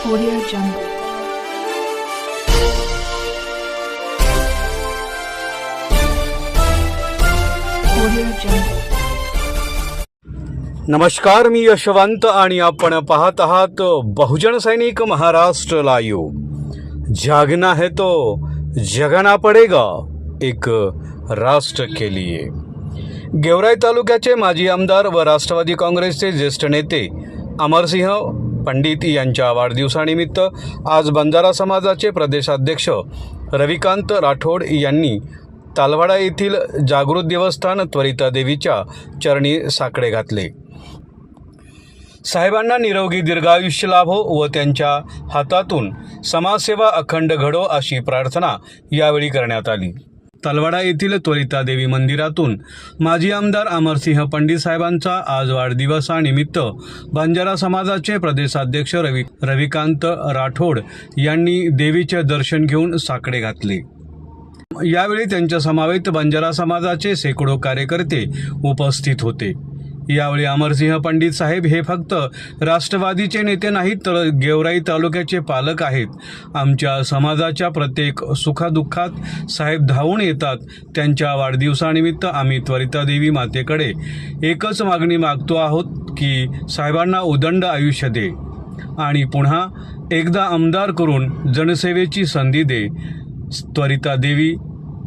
Audio Jungle. Audio Jungle. नमस्कार, मी यशवंत आणि आपण पाहत आहात बहुजन सैनिक महाराष्ट्र लाईव्ह। जागना है तो जगना पडेगा, एक राष्ट्र के लिए। गेवराई तालुक्याचे माजी आमदार व राष्ट्रवादी काँग्रेसचे ज्येष्ठ नेते अमरसिंह पंडित यांच्या वाढदिवसानिमित्त आज बंजारा समाजाचे प्रदेशाध्यक्ष रविकांत राठोड यांनी तालवाडा येथील जागृत देवस्थान त्वरिता देवीच्या चरणी साकडे घातले। साहेबांना निरोगी दीर्घायुष्य लाभो व त्यांच्या हातातून समाजसेवा अखंड घडो अशी प्रार्थना यावेळी करण्यात आली। तालवाडा येथील त्वरिता देवी मंदिरातून माजी आमदार अमरसिंह पंडित साहेबांचा आज वाढदिवसानिमित्त बंजारा समाजाचे प्रदेशाध्यक्ष रविकांत राठोड यांनी देवीचे दर्शन घेऊन साकडे घातले। यावेळी त्यांच्या समवेत बंजारा समाजाचे शेकडो कार्यकर्ते उपस्थित होते। यावेळी अमरसिंह पंडित साहेब हे फक्त राष्ट्रवादीचे नेते नाहीत, तर गेवराई तालुक्याचे पालक आहेत। आमच्या समाजाच्या प्रत्येक सुखादुःखात साहेब धावून येतात। त्यांच्या वाढदिवसानिमित्त आम्ही त्वरिता देवी मातेकडे एकच मागणी मागतो आहोत की साहेबांना उदंड आयुष्य दे आणि पुन्हा एकदा आमदार करून जनसेवेची संधी दे।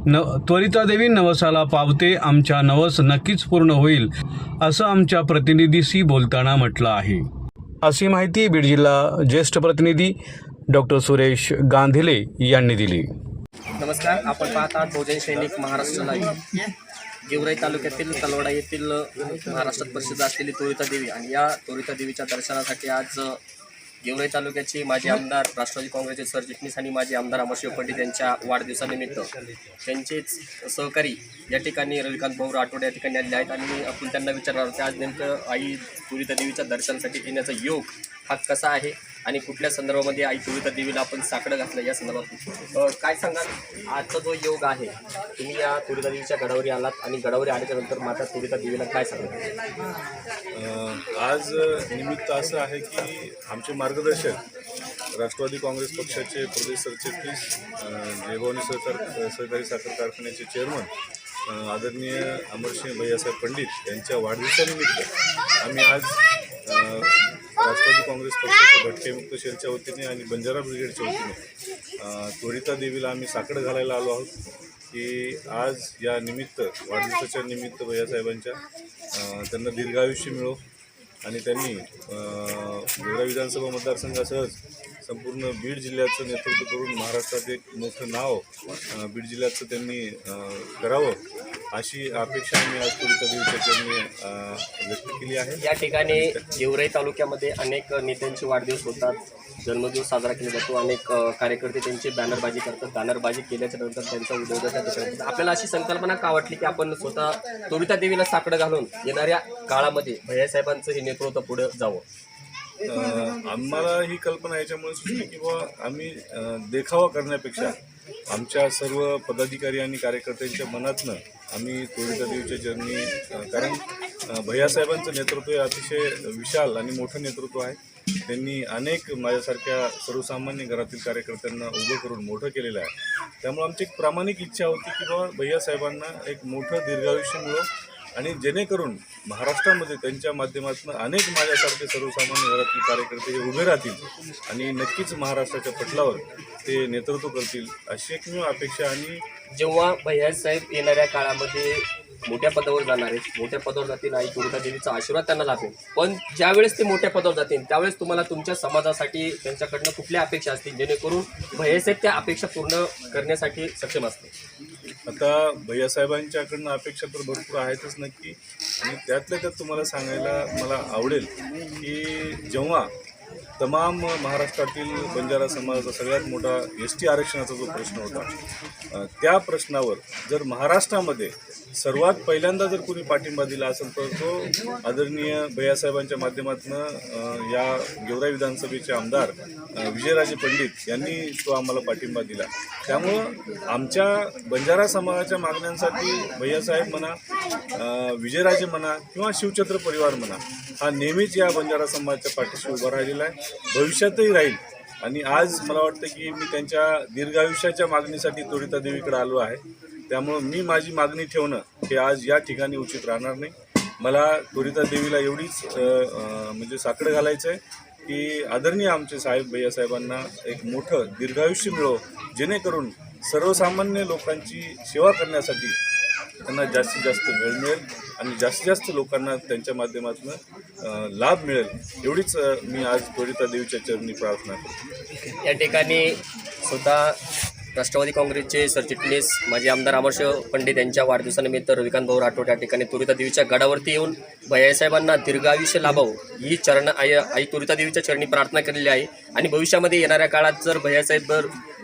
त्वरिता देवी नवसाला पावते, आमच्या नवस नक्कीच पूर्ण होईल असं आमच्या प्रतिनिधीशी बोलताना म्हटलं आहे, अशी माहिती बीड जिल्हा ज्येष्ठ प्रतिनिधी डॉक्टर सुरेश गांधिले यांनी दिली। नमस्कार, आपण पाहत आहात बहुजन सैनिक महाराष्ट्र लाईव्ह। गेवराई तालुक्यातील तलवाडा येथील महाराष्ट्रात प्रसिद्ध असलेली त्वरिता देवी आणि या त्वरिता देवीच्या दर्शनासाठी आज गेवराई तालुक्याचे माजी आमदार राष्ट्रवादी काँग्रेसचे सरचिटणीस आणि माजी आमदार अमरसिंह पंडित यांच्या वाढदिवसानिमित्त त्यांचेच सहकारी या ठिकाणी रविकांत भाऊ राठोड या ठिकाणी आलेले आहेत आणि आपण त्यांना विचारणार आहोत आज नेमकं आई त्वरिता देवीच्या दर्शनासाठी येण्याचा योग हा कसा आहे आणि कुठल्या संदर्भामध्ये आई त्वरिता देवीला आपण साकडं घातलं या संदर्भात काय सांगाल? आजचा जो योग आहे, तुम्ही या त्वरिता देवीच्या गडावरी आलात आणि गडावरी आल्याच्या नंतर माता त्वरिता देवीला काय सांगाल? आज निमित्त असं आहे की आमचे मार्गदर्शक राष्ट्रवादी काँग्रेस पक्षाचे प्रदेश सरचिटणीस जयभवानी सहकारी साखर कारखान्याचे चेअरमन आदरणीय अमरसिंह भैयासाहेब पंडित यांच्या वाढदिवसानिमित्त आम्ही आज राष्ट्रवादी काँग्रेस पक्षाच्या भटकेमुक्त सेलच्या वतीने आणि बंजारा ब्रिगेडच्या वतीने त्वरिता देवीला आम्ही साकडं घालायला आलो आहोत की आज या निमित्त वाढदिवसाच्या निमित्त भैयासाहेबांच्या त्यांना दीर्घायुष्य मिळो आणि त्यांनी गेवराई विधानसभा मतदारसंघासह संपूर्ण बीड जिल्ह्याचं नेतृत्व करून महाराष्ट्रात एक मोठं नाव बीड जिल्ह्याचं त्यांनी करावं अशी अपेक्षा आम्ही आज त्वरिता देवीच्या चरणी व्यक्त केली आहे। या ठिकाणी गेवराई तालुक्यामध्ये अनेक नेत्यांचे वाढदिवस होतात, जन्मदिवस साजरा केला जातो, अनेक कार्यकर्ते त्यांची बॅनरबाजी करतात। बॅनरबाजी केल्याच्या नंतर त्यांचा उद्योगाचा आपल्याला अशी संकल्पना का वाटली की आपण स्वतः त्वरिता देवीला साकडं घालून येणाऱ्या काळामध्ये भैयासाहेबांचं हे नेतृत्व पुढे जावं? आम्हाला ही कल्पना याच्यामुळे सुचली की बाबा आम्ही देखावा करण्यापेक्षा आमच्या सर्व पदाधिकारी आणि कार्यकर्त्यांच्या मनातनं आम्ही त्वरिता देवीच्या चरणी, कारण भैयासाहेबांचं नेतृत्व हे अतिशय विशाल आणि मोठं नेतृत्व आहे। त्यांनी अनेक माझ्यासारख्या सर्वसामान्य घरातील कार्यकर्त्यांना उभं करून मोठं केलेलं आहे। त्यामुळे आमची एक प्रामाणिक इच्छा होती की बाबा भैयासाहेबांना एक मोठं दीर्घायुष्य मिळो आणि जेणेकरून महाराष्ट्रामध्ये त्यांच्या माध्यमातून अनेक माझ्यासारखे सर्वसामान्य घरातील कार्यकर्ते हे उभे राहतील आणि नक्कीच महाराष्ट्राच्या पटलावर ते नेतृत्व करतील अशी एकमेव अपेक्षा। आणि जेव्हा भैयासाहेब येणाऱ्या काळामध्ये मोठ्या पदावर जाणार आहेत, मोठ्या पदावर जातील, आई त्वरिता देवीचा आशीर्वाद त्यांना लाभेल, पण ज्यावेळेस ते मोठ्या पदावर जातील त्यावेळेस तुम्हाला तुमच्या समाजासाठी त्यांच्याकडनं कुठल्या अपेक्षा असतील जेणेकरून भैयासाहेब त्या अपेक्षा पूर्ण करण्यासाठी सक्षम असतील? आता भैयासाहेबांच्याकडनं अपेक्षा तर भरपूर आहेतच नक्की, आणि त्यातल्या त्यात तुम्हाला सांगायला मला आवडेल की जेव्हा तमाम महाराष्ट्रातील बंजारा समाजाचा सगळ्यात मोठा एस.टी. आरक्षणाचा जो प्रश्न होता, त्या प्रश्नावर जर महाराष्ट्रामध्ये सर्वात पहिल्यांदा जर कोणी पाठिंबा दिला असेल तर तो आदरणीय भैयासाहेबांच्या माध्यमातून या गेवराई विधानसभेचे आमदार विजयराजे पंडित यांनी तो आम्हाला पाठिंबा दिला। त्यामुळं आमच्या बंजारा समाजाच्या मागण्यांसाठी भैयासाहेब म्हणा, विजयराजे म्हणा किंवा शिवछत्र परिवार म्हणा, हा नेहमीच या बंजारा समाजाच्या पाठीशी उभा राहिलेला आहे, भविष्यातही राहील। आणि आज मला वाटतं की मी त्यांच्या दीर्घायुष्याच्या मागणीसाठी त्वरिता देवीकडे आलो आहे. त्यामुळं मी माझी मागणी ठेवणं हे आज या ठिकाणी उचित राहणार नाही. मला त्वरिता देवीला एवढीच म्हणजे साकडं घालायचं आहे की आदरणीय आमचे साहेब भैयासाहेबांना एक मोठं दीर्घायुष्य मिळो, जेणेकरून सर्वसामान्य लोकांची सेवा करण्यासाठी त्यांना जास्तीत जास्त वेळ मिळेल आणि जास्तीत जास्त लोकांना त्यांच्या माध्यमातून लाभ मिळेल, एवढीच मी आज त्वरिता देवीच्या चरणी प्रार्थना करतो. या ठिकाणी स्वतः राष्ट्रवादी काँग्रेसचे सरचिटणीस माजी आमदार अमरशिव पंडित यांच्या वाढदिवसानिमित्त रविकांत भाऊ राठोड या ठिकाणी त्वरिता देवीच्या गडावरती येऊन भैयासाहेबांना दीर्घायुष्य लाभावं ही आई त्वरिता देवीच्या चरणी प्रार्थना केलेली आहे. आणि भविष्यामध्ये येणाऱ्या काळात जर भैयासाहेब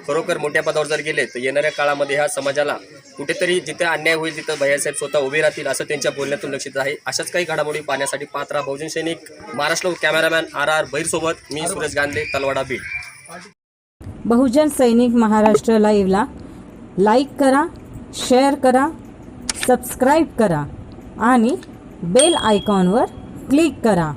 खरोखर मोठ्या पदावर जर गेले तर येणाऱ्या काळामध्ये ह्या समाजाला कुठेतरी जिथे अन्याय होईल तिथं भैयासाहेब स्वतः उभे राहतील असं त्यांच्या बोलण्यातून लक्षित आहे. अशाच काही घडामोडी पाहण्यासाठी पाहत राहा बहुजन सैनिक महाराष्ट्र. कॅमेरामॅन RR भैरसोबत मी सुरेश गांधे, तलवाडा, बीड. बहुजन सैनिक महाराष्ट्र लाईव्हला लाईक करा, शेअर करा, सबस्क्राईब करा आणि बेल आयकॉनवर क्लिक करा.